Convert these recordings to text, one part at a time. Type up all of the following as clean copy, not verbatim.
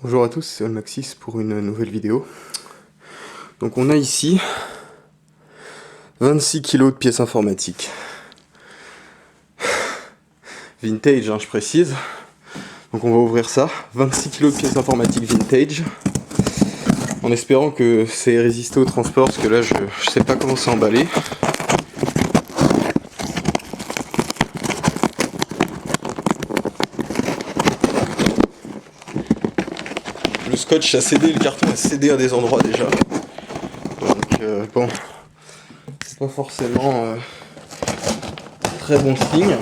Bonjour à tous, c'est Olmaxis pour une nouvelle vidéo. Donc on a ici 26 kg de pièces informatiques. Vintage, hein, je précise. Donc on va ouvrir ça, 26 kg de pièces informatiques vintage. En espérant que c'est résisté au transport, parce que là je sais pas comment c'est emballé. Le scotch a cédé, le carton a cédé à des endroits déjà. Donc bon, c'est pas forcément très bon signe.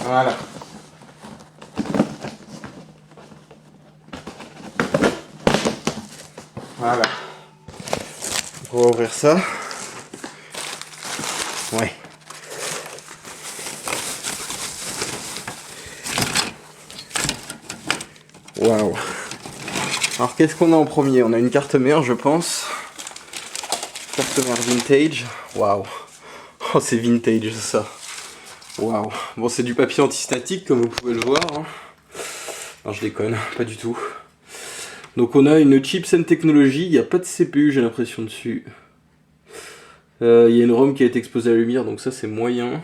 Voilà. Voilà. On va ouvrir ça. Ouais. Waouh. Alors qu'est-ce qu'on a en premier? On a une carte mère, je pense. Carte mère vintage. Waouh. Oh, c'est vintage ça. Waouh. Bon, c'est du papier antistatique comme vous pouvez le voir. Hein. Non, je déconne, pas du tout. Donc on a une chipset technologie. Il n'y a pas de CPU, j'ai l'impression dessus. Il y a une ROM qui a été exposée à la lumière, donc ça c'est moyen.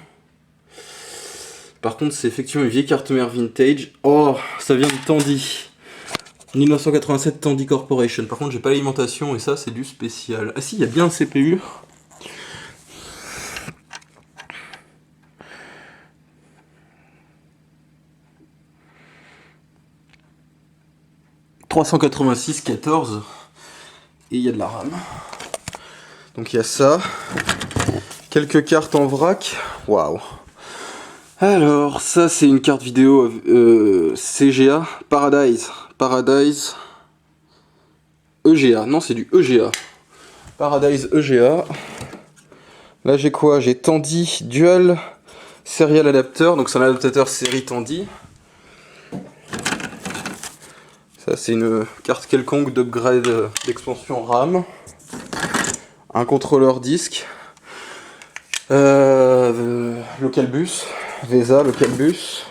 Par contre, c'est effectivement une vieille carte mère vintage. Oh, ça vient de Tandy. 1987 Tandy Corporation. Par contre, j'ai pas l'alimentation et ça, c'est du spécial. Ah si, il y a bien un CPU. « 386-14 » et il y a de la RAM. Donc il y a ça. Quelques cartes en vrac. Waouh. Alors, ça c'est une carte vidéo CGA, Paradise EGA, non c'est du EGA, Paradise EGA. Là j'ai quoi? J'ai Tandy Dual Serial Adapter, donc c'est un adaptateur série Tandy. Ça c'est une carte quelconque d'upgrade d'expansion RAM. Un contrôleur disque. Local bus. VESA, local bus.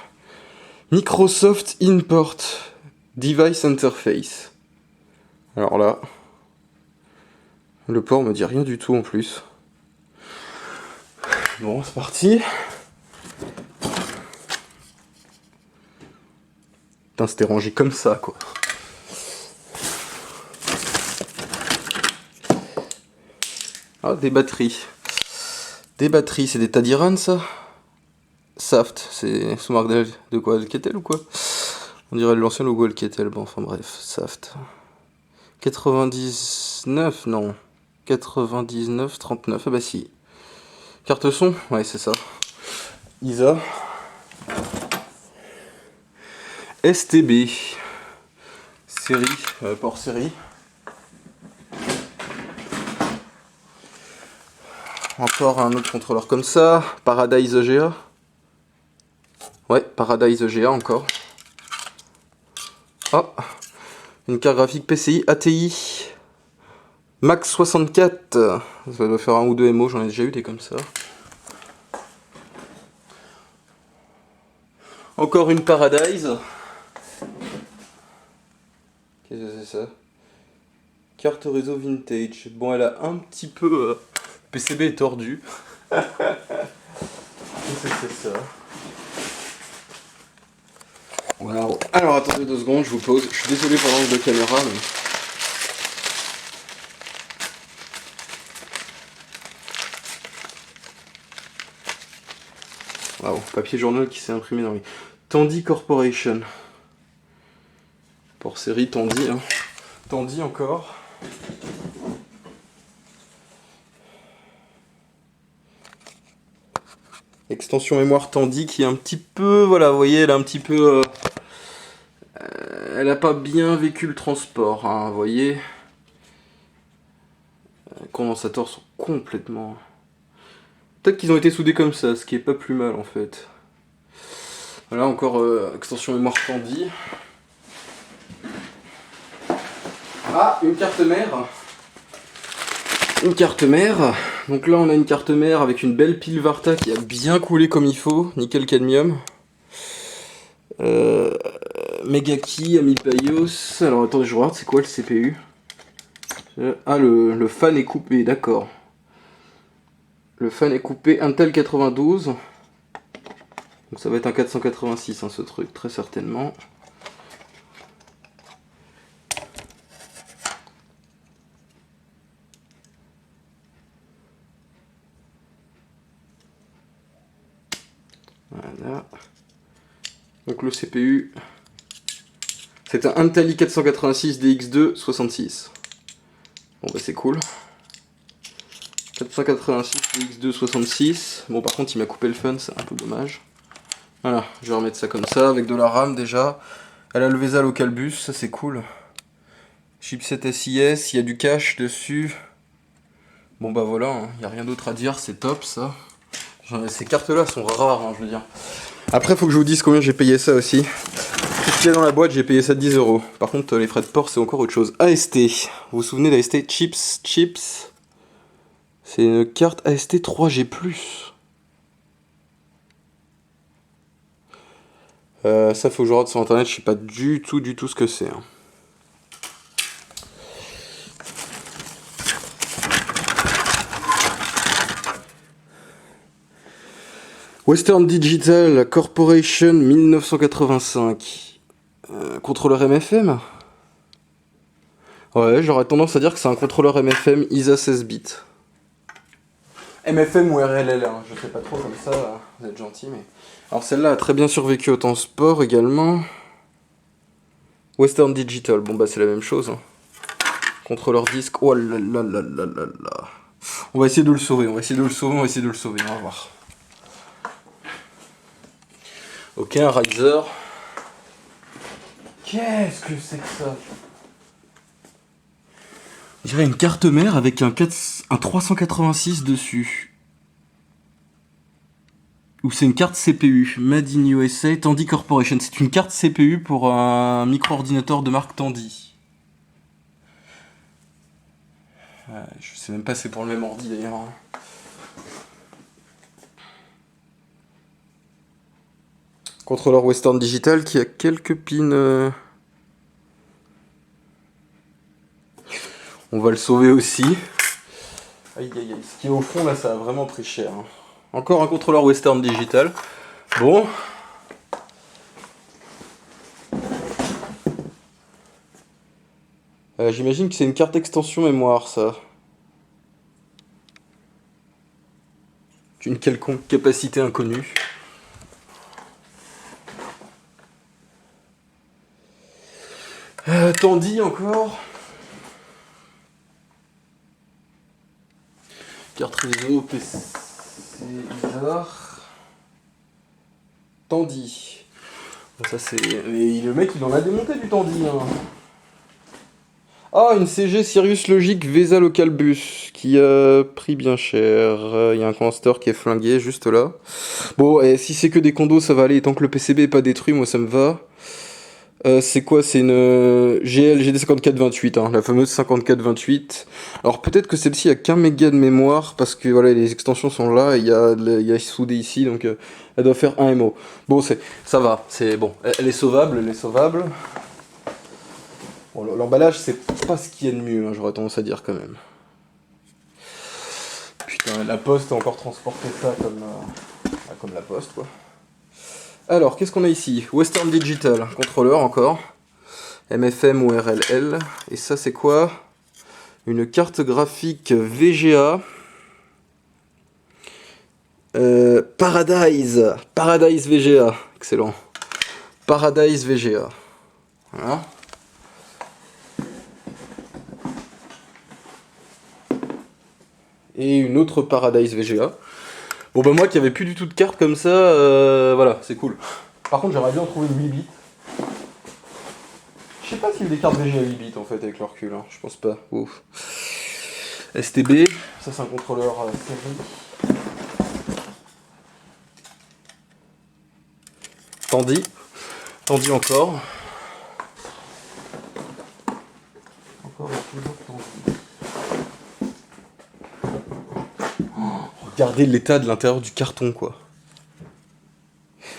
Microsoft Import Device Interface. Alors là, le port me dit rien du tout en plus. Bon, c'est parti. Putain, c'était rangé comme ça, quoi. Ah, des batteries. Des batteries, c'est des Tadiran, ça? Saft, c'est sous marque de quoi? Alcatel ou quoi? On dirait l'ancien logo Alcatel, bon, enfin bref, Saft. 99, non. 99, 39, ah bah si. Carte son? Ouais, c'est ça. ISA. STB. Série, port série. Encore un autre contrôleur comme ça. Paradise EGA. Ouais, Paradise EGA encore. Oh, une carte graphique PCI ATI Max 64. Ça doit faire un ou deux MO, j'en ai déjà eu des comme ça. Encore une Paradise. Qu'est-ce que c'est ça? Carte réseau vintage. Bon, elle a un petit peu... PCB est tordu. Qu'est-ce que c'est ça? Waouh. Alors attendez 2 secondes, je vous pose. Je suis désolé pour l'angle de caméra, mais... Waouh, papier journal qui s'est imprimé dans les... Tandy Corporation. Pour série Tandy, hein. Tandy encore. Extension mémoire Tandy qui est un petit peu... Voilà, vous voyez, elle est un petit peu... elle n'a pas bien vécu le transport, hein, vous voyez. Les condensateurs sont complètement... Peut-être qu'ils ont été soudés comme ça, ce qui est pas plus mal en fait. Voilà, encore extension mémoire Tandy. Ah, une carte mère. Une carte mère. Donc là on a une carte mère avec une belle pile Varta qui a bien coulé comme il faut. Nickel cadmium. Megaki, Amipayos. Alors attendez, je regarde, c'est quoi le CPU? Ah, le fan est coupé, d'accord. Le fan est coupé Intel 92. Donc ça va être un 486, hein, ce truc, très certainement. Voilà. Donc le CPU, c'est un Intel i486 DX2 66. Bon bah c'est cool. 486 DX2 66. Bon par contre il m'a coupé le fun, c'est un peu dommage. Voilà, je vais remettre ça comme ça, avec de la RAM déjà. Elle a le VESA Local Bus, ça c'est cool. Chipset SIS, il y a du cache dessus. Bon bah voilà, il n'y a rien d'autre à dire, c'est top ça. Ces cartes là sont rares, hein, je veux dire. Après faut que je vous dise combien j'ai payé ça aussi. Tout ce qu'il y a dans la boîte, j'ai payé ça 10 €. Par contre les frais de port c'est encore autre chose. AST, vous vous souvenez d'AST Chips. C'est une carte AST 3G+. Ça faut que je regarde sur internet, je sais pas du tout ce que c'est. Hein. Western Digital Corporation 1985. Contrôleur MFM. Ouais, j'aurais tendance à dire que c'est un contrôleur MFM ISA 16 bits. MFM ou RLL, hein, je sais pas trop comme ça, vous êtes gentil, mais... Alors celle-là a très bien survécu au temps sport également. Western Digital, bon bah c'est la même chose. Hein. Contrôleur disque, oh là là là là là là. On va essayer de le sauver, on va essayer de le sauver, on va voir. Ok, un Riser. Qu'est-ce que c'est que ça? Je dirais une carte mère avec un 386 dessus. Ou c'est une carte CPU, Made in USA, Tandy Corporation. C'est une carte CPU pour un micro-ordinateur de marque Tandy. Je sais même pas si c'est pour le même ordi d'ailleurs. Contrôleur Western Digital qui a quelques pins. On va le sauver aussi. Aïe aïe aïe. Ce qui est au fond là, ça a vraiment pris cher. Hein. Encore un contrôleur Western Digital. Bon. J'imagine que c'est une carte extension mémoire, ça. D'une quelconque capacité inconnue. Tandy encore. Carte réseau, PC, Isar. Tandy. Bon, ça c'est... Mais le mec il en a démonté du Tandy. Hein. Ah, une CG Sirius Logic VESA Local Bus qui a pris bien cher. Il y a un condensateur qui est flingué juste là. Bon, et si c'est que des condos, ça va aller. Tant que le PCB est pas détruit, moi ça me va. C'est quoi? C'est une GD 5428, hein, la fameuse 5428. Alors peut-être que celle-ci a qu'un méga de mémoire parce que voilà, les extensions sont là. Il y a soudé ici, donc elle doit faire 1 MO. Bon, ça va, c'est bon. Elle est sauvable, elle est sauvable. Bon, l'emballage, c'est pas ce qu'il y a de mieux, hein, j'aurais tendance à dire quand même. Putain, la poste a encore transporté ça comme la poste, quoi. Alors, qu'est-ce qu'on a ici? Western Digital, contrôleur encore. MFM ou RLL. Et ça, c'est quoi? Une carte graphique VGA. Paradise VGA. Excellent. Paradise VGA. Voilà. Et une autre Paradise VGA. Bon bah moi qui avait plus du tout de cartes comme ça, voilà, c'est cool. Par contre j'aimerais bien en trouver une 8 bits. Je sais pas s'il y a des cartes VGA 8 bits en fait avec le recul, hein. Je pense pas. Ouf. STB, ça c'est un contrôleur série. Tandy encore. Encore et toujours Tandy. Regardez l'état de l'intérieur du carton, quoi.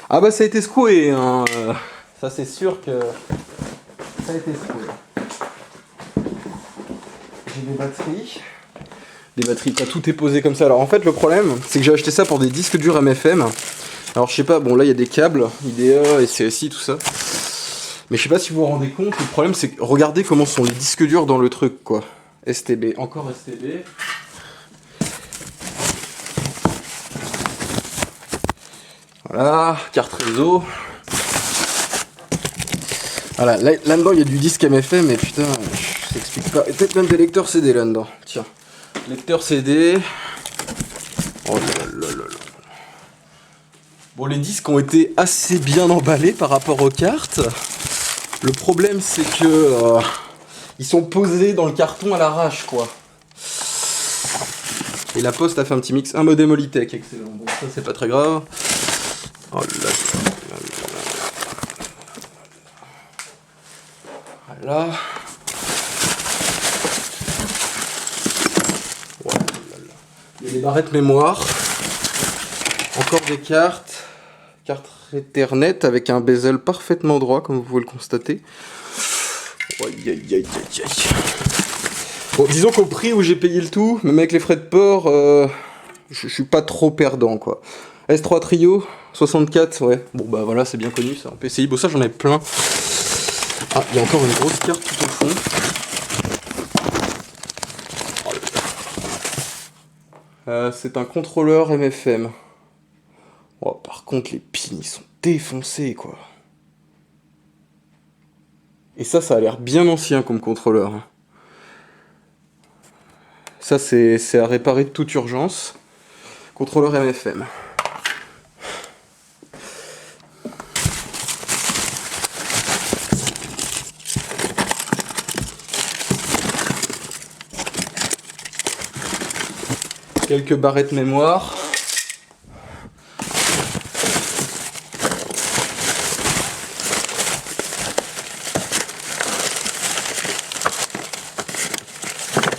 Ah bah ça a été secoué, hein. Ça c'est sûr que ça a été spoil. J'ai des batteries. Des batteries, tout est posé comme ça. Alors en fait le problème c'est que j'ai acheté ça pour des disques durs MFM. Alors je sais pas, bon là il y a des câbles, IDE, SCSI, tout ça. Mais je sais pas si vous vous rendez compte, le problème c'est que regardez comment sont les disques durs dans le truc quoi. STB, encore STB. Voilà, carte réseau. Voilà, là-dedans il y a du disque MFM mais putain, je t'explique pas. Et peut-être même des lecteurs CD là-dedans. Tiens, lecteur CD. Oh là là là là. Bon, les disques ont été assez bien emballés par rapport aux cartes. Le problème c'est que ils sont posés dans le carton à l'arrache quoi. Et la Poste a fait un petit mix, un modem Olitech, excellent. Bon ça c'est pas très grave. Oh là là là là. Voilà. Oh là là. Il y a des barrettes mémoire. Encore des cartes. Carte Ethernet avec un bezel parfaitement droit, comme vous pouvez le constater. Aïe aïe aïe aïe aïe. Bon, disons qu'au prix où j'ai payé le tout, même avec les frais de port, je suis pas trop perdant quoi. S3 Trio, 64, ouais. Bon bah voilà, c'est bien connu ça en PCI. Bon ça j'en ai plein. Ah, il y a encore une grosse carte tout au fond. C'est un contrôleur MFM. Oh, par contre les pins ils sont défoncés quoi. Et ça a l'air bien ancien comme contrôleur. Ça c'est à réparer de toute urgence. Contrôleur MFM. Quelques barrettes mémoire.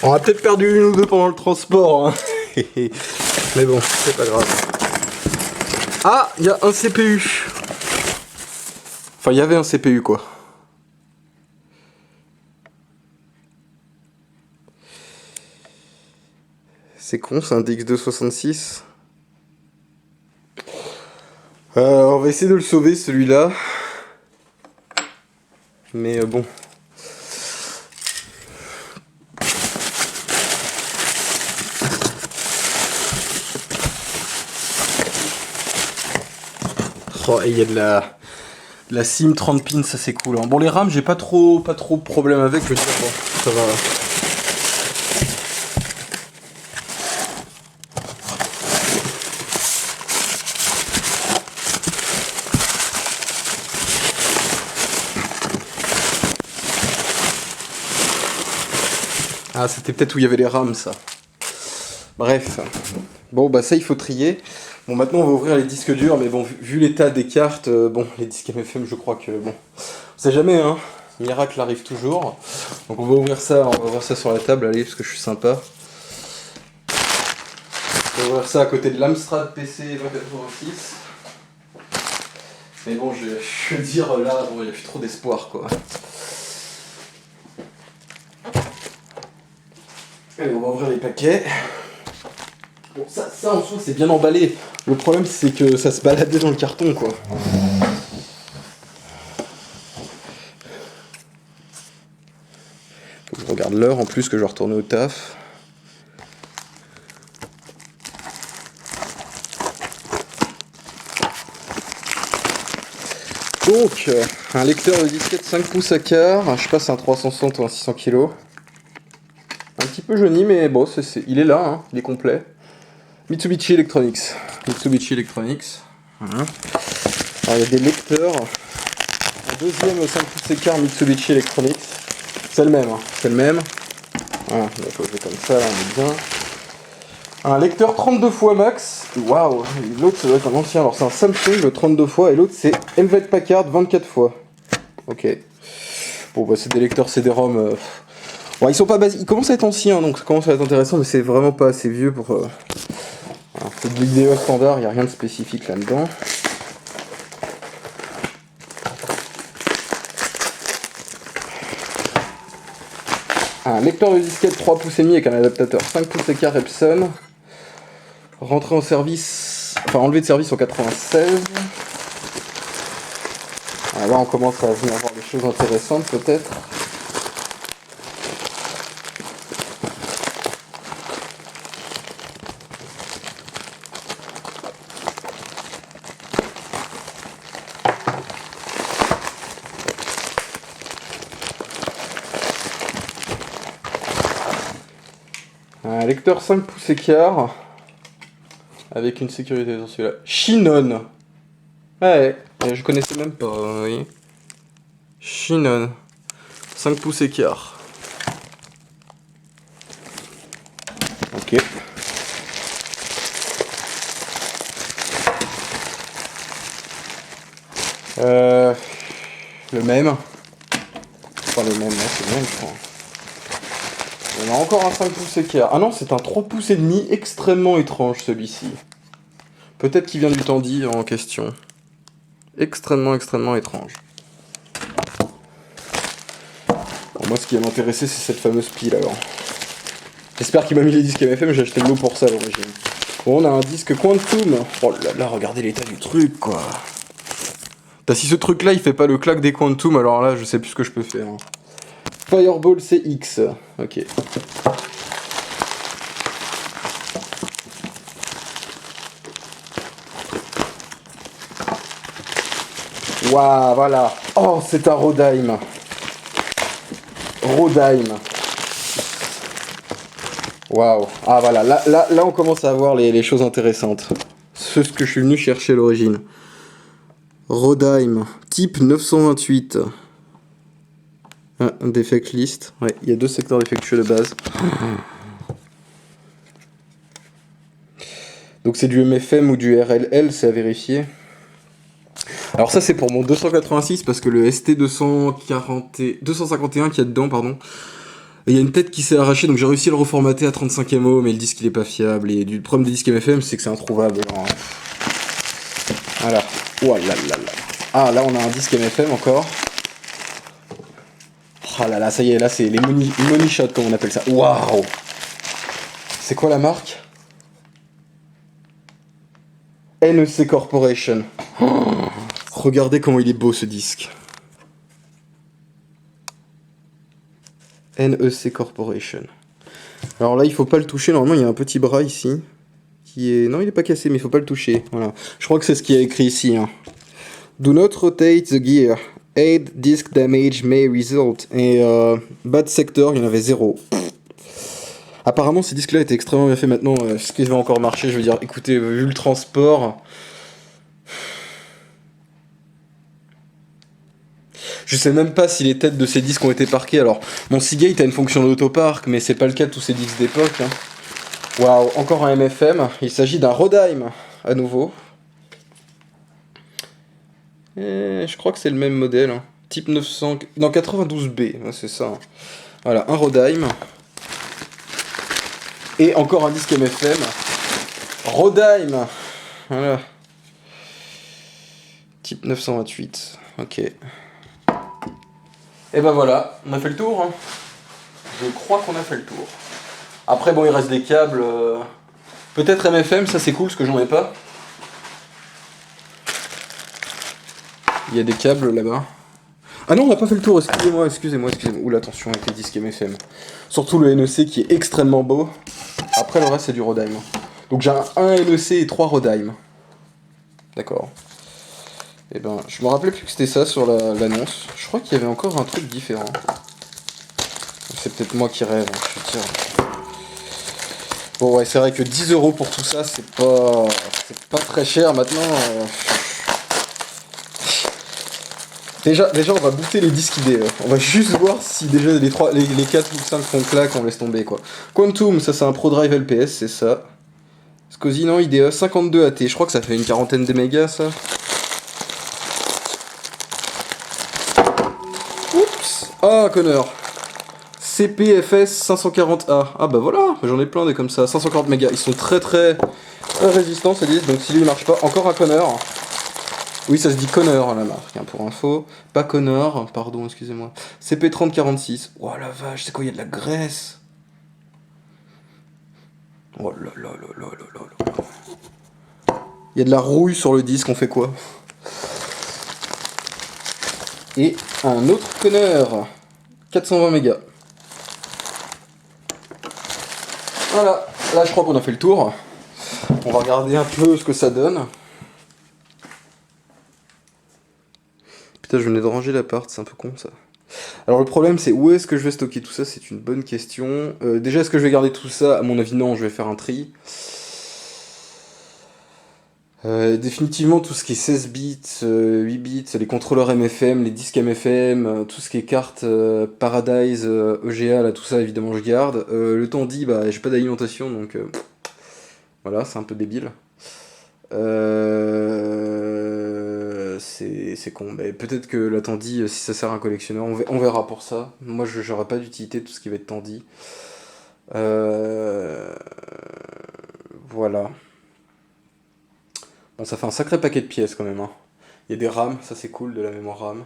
On a peut-être perdu une ou deux pendant le transport, hein. Mais bon, c'est pas grave. Ah, il y a un CPU. Enfin, il y avait un CPU, quoi. C'est con, c'est un DX266. On va essayer de le sauver, celui-là. Mais bon... Oh, et il y a de la SIM 30 pins, ça c'est cool. Hein. Bon, les RAM, j'ai pas trop de problème avec, je veux dire, bon, ça va. Ah, c'était peut-être où il y avait les RAM, ça. Bref. Bon, bah ça, il faut trier. Bon, maintenant, on va ouvrir les disques durs, mais bon, vu l'état des cartes, bon, les disques MFM, je crois que, bon, on sait jamais, hein. Miracle arrive toujours. Donc, on va ouvrir ça sur la table, allez, parce que je suis sympa. On va ouvrir ça à côté de l'Amstrad PC 2406. Mais bon, je veux dire, là, bon, il n'y a plus trop d'espoir, quoi. Allez, on va ouvrir les paquets. Bon, ça en soi, c'est bien emballé. Le problème, c'est que ça se baladait dans le carton, quoi. Je regarde l'heure, en plus, que je vais retourner au taf. Donc, un lecteur de disquette 5 pouces à quart. Je sais pas si c'est un 360 ou un 600 kg. Un petit peu jauni, mais bon, il est là, hein, il est complet. Mitsubishi Electronics. Voilà. Alors il y a des lecteurs. Un deuxième 5 pouces écart Mitsubishi Electronics. C'est le même, hein. C'est le même. Voilà, il faut jouer comme ça, là, on est bien. Un lecteur 32 fois max. Waouh. L'autre ça doit être un ancien. Alors c'est un Samsung le 32 fois et l'autre c'est Helvet Packard 24 fois. Ok. Bon bah c'est des lecteurs CD-ROM. Bon, ils sont pas basiques. Ils commencent à être anciens donc ça commence à être intéressant mais c'est vraiment pas assez vieux pour... C'est de l'IDE standard, il n'y a rien de spécifique là-dedans. Un lecteur de disquette 3 pouces et demi avec un adaptateur 5 pouces écart Epson. Rentré en service, enfin enlevé de service en 96. Alors là on commence à venir voir des choses intéressantes peut-être. Un lecteur 5 pouces écart avec une sécurité dans celui-là. Chinon. Ouais, je connaissais même pas, vous voyez. Chinon. 5 pouces écart. Ok. Le même. Enfin le même, ouais, c'est le même je crois. On a encore un 5 pouces écart. Ah non, c'est un 3 pouces et demi extrêmement étrange celui-ci. Peut-être qu'il vient du Tandy en question. Extrêmement étrange. Bon, moi ce qui va m'intéresser c'est cette fameuse pile alors. J'espère qu'il m'a mis les disques MFM, j'ai acheté le lot pour ça à l'origine. Bon, on a un disque Quantum. Oh là là, regardez l'état du truc quoi. Bah, si ce truc là il fait pas le claque des Quantum, alors là je sais plus ce que je peux faire. Fireball CX. Ok. Waouh, voilà. Oh, c'est un Rodheim. Rodheim. Waouh. Ah, voilà. Là, on commence à voir les choses intéressantes. Ce que je suis venu chercher à l'origine. Rodheim. Type 928. Ah, un defect list. Ouais, il y a 2 secteurs défectueux de base. Donc c'est du MFM ou du RLL, c'est à vérifier. Alors ça c'est pour mon 286 parce que le ST251 qu'il y a dedans, pardon, il y a une tête qui s'est arrachée donc j'ai réussi à le reformater à 35 MO mais le disque il est pas fiable et le problème des disques MFM c'est que c'est introuvable. Alors, voilà. Oh là là là. Ah là on a un disque MFM encore. Ah là là ça y est là c'est les money shots comme on appelle ça. Waouh. C'est quoi la marque? NEC Corporation. Oh, regardez comment il est beau ce disque. NEC Corporation. Alors là, il faut pas le toucher. Normalement, il y a un petit bras ici. Qui est... Non, il est pas cassé, mais il faut pas le toucher. Voilà. Je crois que c'est ce qu'il y a écrit ici. Hein. Do not rotate the gear. Aid disc damage may result. Et bad sector, il y en avait 0. Apparemment, ces disques-là étaient extrêmement bien faits maintenant. Ce qui va encore marcher, je veux dire, écoutez, vu le transport. Je sais même pas si les têtes de ces disques ont été parquées. Alors, mon Seagate a une fonction d'autopark, mais c'est pas le cas de tous ces disques d'époque. Hein. Waouh, encore un MFM. Il s'agit d'un Rodheim, à nouveau. Et je crois que c'est le même modèle. Hein. Type 900... Non, 92B, ouais, c'est ça. Hein. Voilà, un Rodheim. Et encore un disque MFM. Rodheim. Voilà. Type 928. Ok. Et ben voilà, on a fait le tour. Hein. Je crois qu'on a fait le tour. Après, bon, il reste des câbles. Peut-être MFM, ça c'est cool parce que j'en ai pas. Il y a des câbles là-bas. Ah non, on n'a pas fait le tour, excusez-moi. Oula, attention avec les disques MFM. Surtout le NEC qui est extrêmement beau. Après, le reste c'est du Rodheim. Donc j'ai un NEC et 3 Rodheim. D'accord. Et ben, je me rappelais plus que c'était ça sur l'annonce. Je crois qu'il y avait encore un truc différent. C'est peut-être moi qui rêve, hein, je suis sûr. Bon ouais, c'est vrai que 10 € pour tout ça, c'est pas très cher maintenant. Déjà, on va booter les disques idées. On va juste voir si déjà les 4 ou 5 font claque, on laisse tomber quoi. Quantum, ça c'est un ProDrive LPS, c'est ça. Scosi, non, IDE 52 AT, je crois que ça fait une quarantaine de mégas ça. Oups. Ah, connard. CPFS 540A. Ah bah voilà, j'en ai plein des comme ça, 540 mégas. Ils sont très résistants ces disques, donc si lui il marche pas, encore un connard. Oui, ça se dit Connor, la marque, hein, pour info. Pas Connor, pardon, excusez-moi. CP3046. Oh la vache, c'est quoi, il y a de la graisse. Oh là là là là là là là. Il y a de la rouille sur le disque, on fait quoi? Et un autre Connor. 420 mégas. Voilà, là je crois qu'on a fait le tour. On va regarder un peu ce que ça donne. Putain, je venais de ranger l'appart, c'est un peu con ça. Alors le problème c'est où est-ce que je vais stocker tout ça, c'est une bonne question. Déjà est-ce que je vais garder tout ça? À mon avis non, je vais faire un tri. Définitivement tout ce qui est 16 bits, 8 bits, les contrôleurs MFM, les disques MFM, tout ce qui est cartes Paradise, EGA, là tout ça évidemment je garde. Le Tandy, bah j'ai pas d'alimentation donc voilà, c'est un peu débile. C'est con. Mais peut-être que la Tandy, si ça sert à un collectionneur, on verra pour ça. Moi, j'aurais pas d'utilité de tout ce qui va être Tandy. Euh, voilà. Bon, ça fait un sacré paquet de pièces quand même, hein. Il y a des RAM, ça c'est cool, de la mémoire RAM.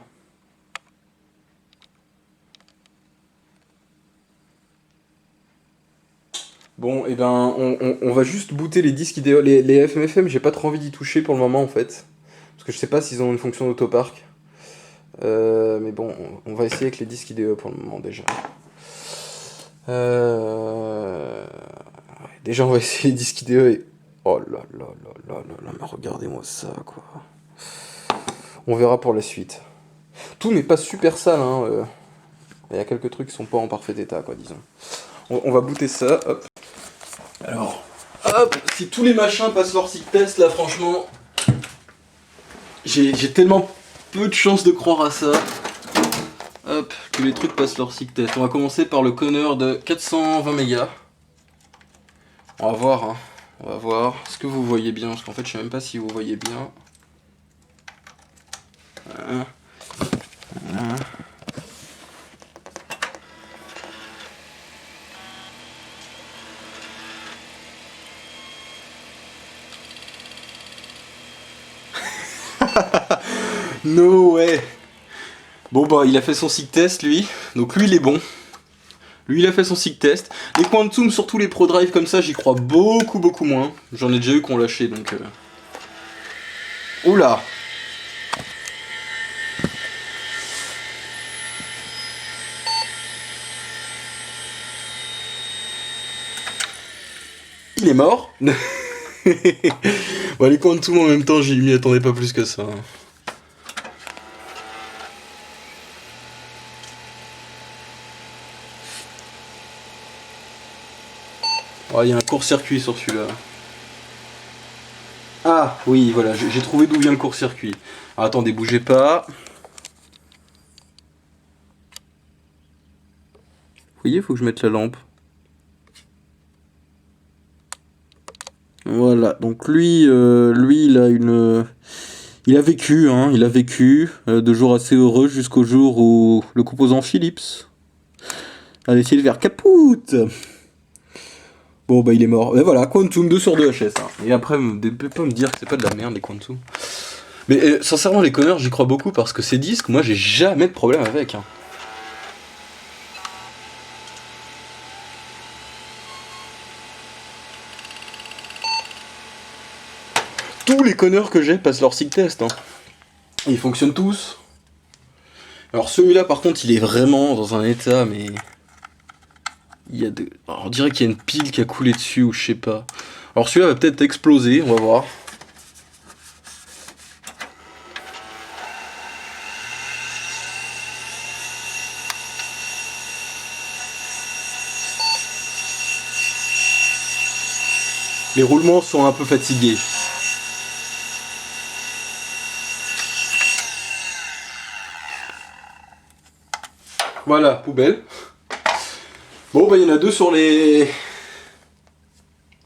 Bon, et ben, on va juste booter les disques idéaux. Les FMFM, j'ai pas trop envie d'y toucher pour le moment en fait. Parce que je sais pas s'ils ont une fonction d'autopark. Mais bon, on va essayer avec les disques idéaux pour le moment déjà. Ouais, déjà, on va essayer les disques idéaux et. Oh là là là là là là, mais regardez-moi ça quoi. On verra pour la suite. Tout n'est pas super sale, hein. Il y a quelques trucs qui sont pas en parfait état, quoi, disons. On va booter ça, hop. Alors, hop, si tous les machins passent leur sick test, là, franchement, j'ai tellement peu de chances de croire à ça. Hop, que les trucs passent leur sick test. On va commencer par le Connor de 420 mégas. On va voir, hein. On va voir. Est-ce que vous voyez bien? Parce qu'en fait, je sais même pas si vous voyez bien. Voilà. Voilà. No way. Bon bah il a fait son sick test lui, donc lui il est bon. Lui il a fait son sick test. Les Quantum surtout les Pro Drive comme ça j'y crois beaucoup moins. J'en ai déjà eu qu'on lâché donc... Oula. Il est mort. Bon les Quantum en même temps j'y m'y attendais pas plus que ça. Oh, il y a un court-circuit sur celui-là. Ah oui voilà, j'ai trouvé d'où vient le court-circuit. Attendez, bougez pas. Vous voyez, faut que je mette la lampe. Voilà, donc lui il a une... Il a vécu, hein, il a vécu de jours assez heureux jusqu'au jour où le composant Philips a décidé de faire capoute. Bon bah il est mort. Et voilà, Quantum 2 sur 2 HS. Hein. Et après, ne peut pas me dire que c'est pas de la merde les Quantum. Mais sincèrement les Connors j'y crois beaucoup parce que ces disques, moi j'ai jamais de problème avec. Hein. Tous les Connors que j'ai passent leur sick test. Hein. Et ils fonctionnent tous. Alors celui-là par contre il est vraiment dans un état mais... Il y a de... Alors, on dirait qu'il y a une pile qui a coulé dessus ou je sais pas. Alors celui-là va peut-être exploser, on va voir. Les roulements sont un peu fatigués. Voilà, poubelle. Bon, bah il y en a deux sur les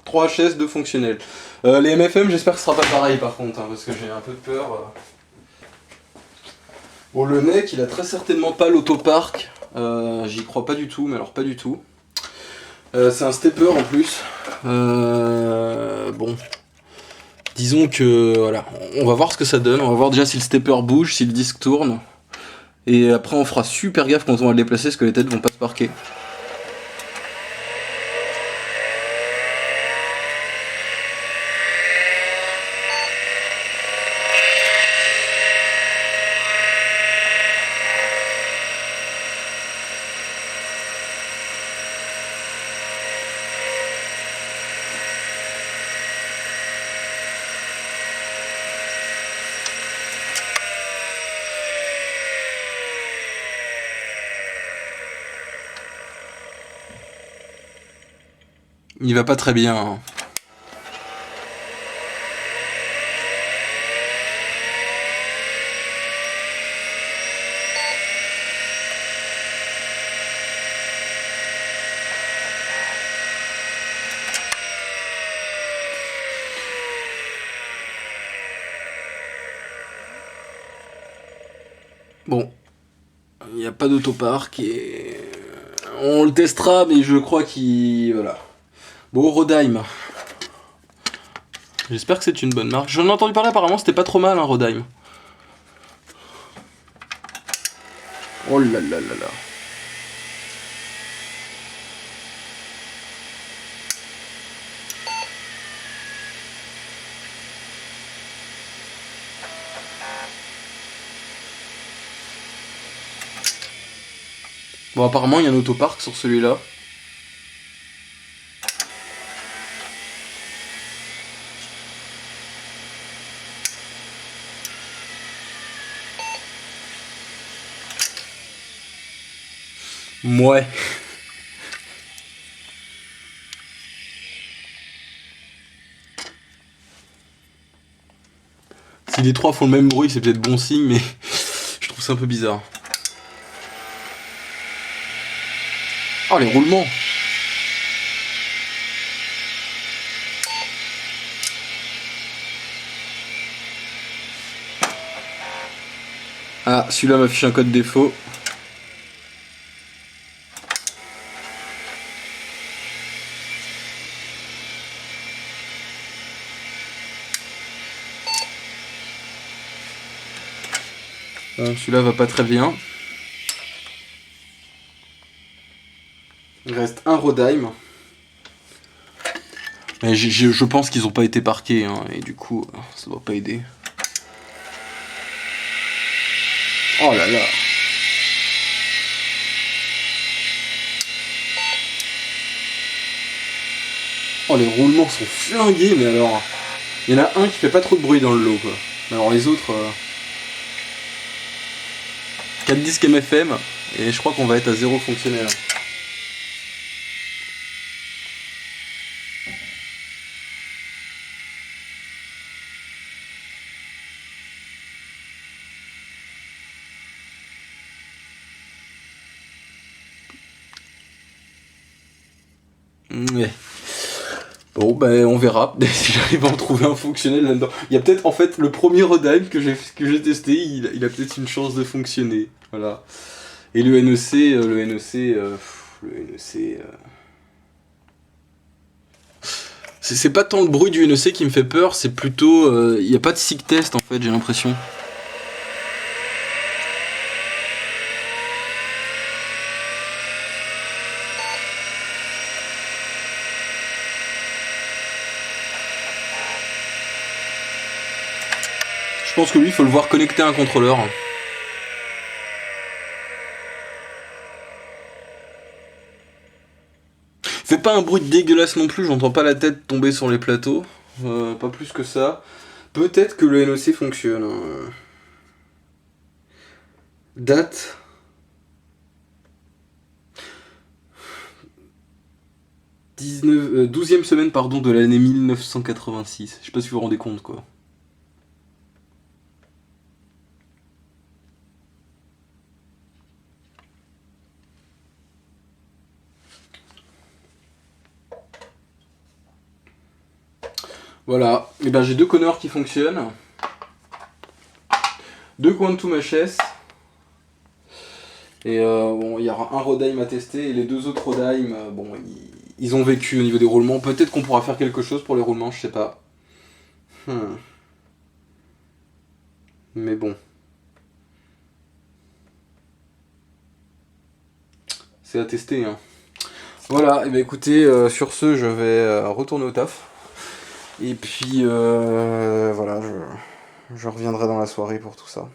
3 HS, 2 fonctionnels. Les MFM, j'espère que ce sera pas pareil par contre, hein, parce que j'ai un peu de peur. Bon, le NEC, il a très certainement pas l'autopark. J'y crois pas du tout, mais alors pas du tout. C'est un stepper en plus. Bon. Disons que voilà, on va voir ce que ça donne, on va voir déjà si le stepper bouge, si le disque tourne. Et après on fera super gaffe quand on va le déplacer parce que les têtes vont pas se parquer. Il va pas très bien. Hein. Bon, il n'y a pas d'autopark et on le testera, mais je crois qu'il voilà. Bon, Rodheim. J'espère que c'est une bonne marque. J'en ai entendu parler apparemment, c'était pas trop mal, hein, Rodheim. Oh là là là là. Bon, apparemment, il y a un autopark sur celui-là. Ouais. Si les trois font le même bruit, c'est peut-être bon signe, mais je trouve ça un peu bizarre. Oh, les roulements! Ah, celui-là m'affiche un code défaut. Bon, celui-là va pas très bien. Il reste un Rodheim. Mais je pense qu'ils ont pas été parqués, hein, et du coup, ça doit pas aider. Oh là là! Oh, les roulements sont flingués, mais alors... Il y en a un qui fait pas trop de bruit dans le lot, quoi. Mais alors les autres... 4 disques MFM, et je crois qu'on va être à 0 fonctionnel. Ouais. Bon, ben on verra si j'arrive à en trouver un fonctionnel là-dedans. Il y a peut-être, en fait, le premier Rodheim que j'ai testé, il a peut-être une chance de fonctionner. Voilà. Et le NEC, c'est pas tant le bruit du NEC qui me fait peur, c'est plutôt... Il n'y a pas de sig test, en fait, j'ai l'impression. Je pense que lui, il faut le voir connecter à un contrôleur. Fait pas un bruit dégueulasse non plus, j'entends pas la tête tomber sur les plateaux. Pas plus que ça. Peut-être que le NEC fonctionne. Hein. Date. « 12e semaine pardon, de l'année 1986. Je sais pas si vous vous rendez compte, quoi. Voilà, et ben j'ai deux Connors qui fonctionnent. Deux Quantum HS. Et bon, il y aura un Rodheim à tester, et les deux autres Rodheim, bon, ils ont vécu au niveau des roulements. Peut-être qu'on pourra faire quelque chose pour les roulements, je sais pas. Hmm. Mais bon. C'est à tester, hein. Voilà, et ben écoutez, sur ce, je vais retourner au taf. Et puis, voilà, je reviendrai dans la soirée pour tout ça.